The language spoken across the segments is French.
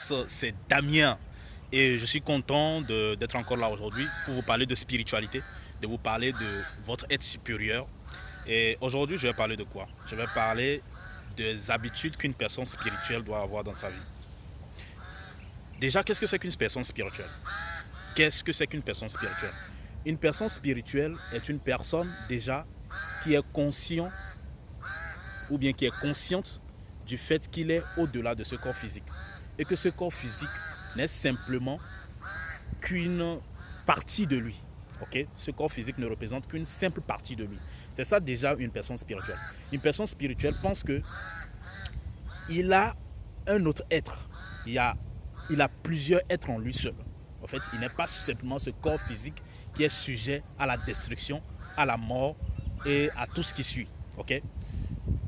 tous, c'est Damien et je suis content d'être encore là aujourd'hui pour vous parler de spiritualité, de vous parler de votre être supérieur. Et aujourd'hui, je vais parler de quoi? Je vais parler des habitudes qu'une personne spirituelle doit avoir dans sa vie. Déjà, qu'est-ce que c'est qu'une personne spirituelle? Qu'est-ce que c'est qu'une personne spirituelle? Une personne spirituelle est une personne déjà qui est conscient ou bien qui est consciente du fait qu'il est au-delà de ce corps physique et que ce corps physique n'est simplement qu'une partie de lui. Okay? Ce corps physique ne représente qu'une simple partie de lui. C'est ça déjà une personne spirituelle. Une personne spirituelle pense que il a un autre être. Il a plusieurs êtres en lui seul. En fait, il n'est pas simplement ce corps physique qui est sujet à la destruction, à la mort et à tout ce qui suit. Okay?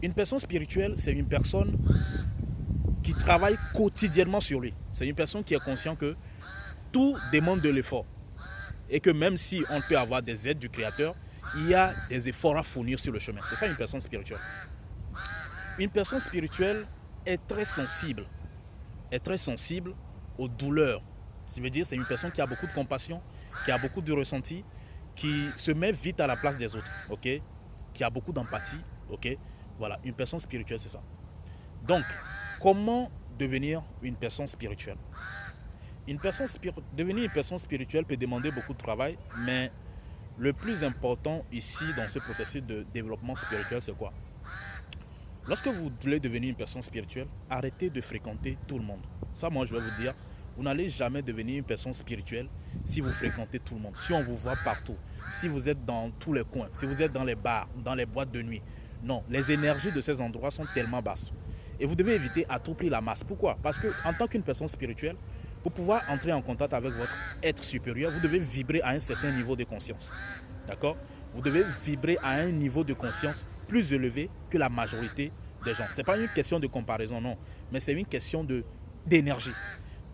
Une personne spirituelle, c'est une personne qui travaille quotidiennement sur lui. C'est une personne qui est conscient que tout demande de l'effort. Et que même si on peut avoir des aides du Créateur, il y a des efforts à fournir sur le chemin. C'est ça une personne spirituelle. Une personne spirituelle est très sensible aux douleurs. Ça veut dire que c'est une personne qui a beaucoup de compassion, qui a beaucoup de ressenti, qui se met vite à la place des autres, okay? Qui a beaucoup d'empathie. Okay? Voilà, une personne spirituelle, c'est ça. Donc, comment devenir une personne spirituelle? Devenir une personne spirituelle peut demander beaucoup de travail, mais le plus important ici dans ce processus de développement spirituel, c'est quoi? Lorsque vous voulez devenir une personne spirituelle, arrêtez de fréquenter tout le monde. Ça, moi, je vais vous dire, vous n'allez jamais devenir une personne spirituelle si vous fréquentez tout le monde, si on vous voit partout, si vous êtes dans tous les coins, si vous êtes dans les bars, dans les boîtes de nuit. Non, les énergies de ces endroits sont tellement basses. Et vous devez éviter à tout prix la masse. Pourquoi? Parce qu'en tant qu'une personne spirituelle, pour pouvoir entrer en contact avec votre être supérieur, vous devez vibrer à un certain niveau de conscience. D'accord? Vous devez vibrer à un niveau de conscience plus élevé que la majorité des gens. Ce n'est pas une question de comparaison, non, mais c'est une question d'énergie.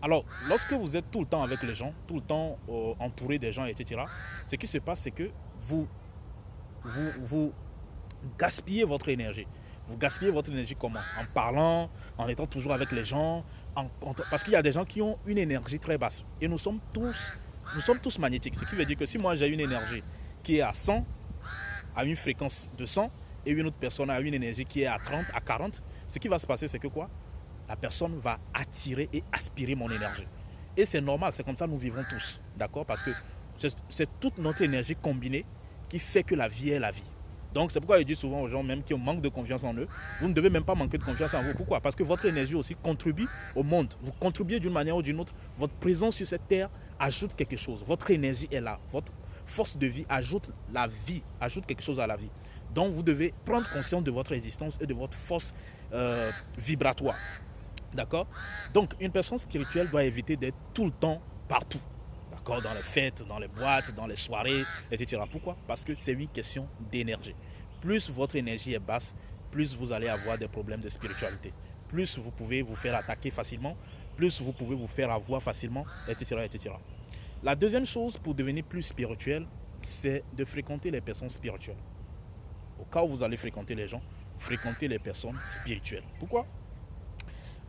Alors, lorsque vous êtes tout le temps avec les gens, tout le temps entouré des gens, etc., ce qui se passe, c'est que vous gaspillez votre énergie. Vous gaspillez votre énergie comment? En parlant, en étant toujours avec les gens. Parce qu'il y a des gens qui ont une énergie très basse. Et nous sommes tous magnétiques. Ce qui veut dire que si moi j'ai une énergie qui est à 100, à une fréquence de 100, et une autre personne a une énergie qui est à 30, à 40, ce qui va se passer, c'est que quoi? La personne va attirer et aspirer mon énergie. Et c'est normal, c'est comme ça que nous vivons tous. D'accord? Parce que c'est toute notre énergie combinée qui fait que la vie est la vie. Donc c'est pourquoi je dis souvent aux gens même qui ont manque de confiance en eux, vous ne devez même pas manquer de confiance en vous. Pourquoi? Parce que votre énergie aussi contribue au monde. Vous contribuez d'une manière ou d'une autre. Votre présence sur cette terre ajoute quelque chose. Votre énergie est là. Votre force de vie ajoute quelque chose à la vie. Donc vous devez prendre conscience de votre existence et de votre force vibratoire. D'accord? Donc une personne spirituelle doit éviter d'être tout le temps partout. Dans les fêtes, dans les boîtes, dans les soirées, etc. Pourquoi? Parce que c'est une question d'énergie. Plus votre énergie est basse, plus vous allez avoir des problèmes de spiritualité. Plus vous pouvez vous faire attaquer facilement, plus vous pouvez vous faire avoir facilement, etc. etc. La deuxième chose pour devenir plus spirituel, c'est de fréquenter les personnes spirituelles. Au cas où vous allez fréquenter les gens, fréquentez les personnes spirituelles. Pourquoi?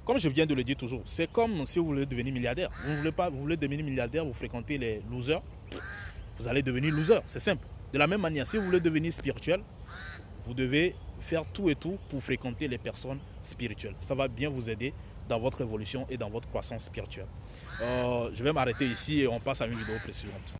Comme je viens de le dire toujours, c'est comme si vous voulez devenir milliardaire. Vous voulez devenir milliardaire, vous fréquentez les losers, vous allez devenir loser, c'est simple. De la même manière, si vous voulez devenir spirituel, vous devez faire tout et tout pour fréquenter les personnes spirituelles. Ça va bien vous aider dans votre évolution et dans votre croissance spirituelle. Je vais m'arrêter ici et on passe à une vidéo précédente.